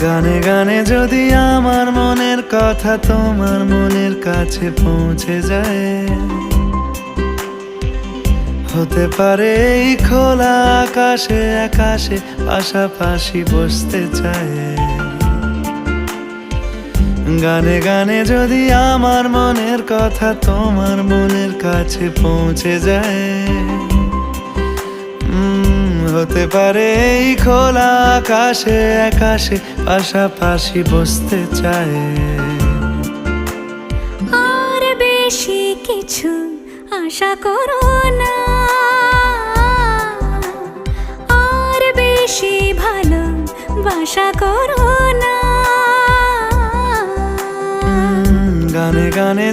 গানে গানে যদি আমার মনের কথা তোমার মনের কাছে পৌঁছে যায়, হতে পারে এই খোলা আকাশে আকাশে পাশাপাশি বসতে চায়। গানে গানে যদি আমার মনের কথা তোমার মনের কাছে পৌঁছে যায়, হতে পারে এই খোলা আকাশে আকাশে পাশাপাশি বসতে চায়। আর বেশি কিছু আশা করো না, আর বেশি ভালোবাসা করো না। গানে গানে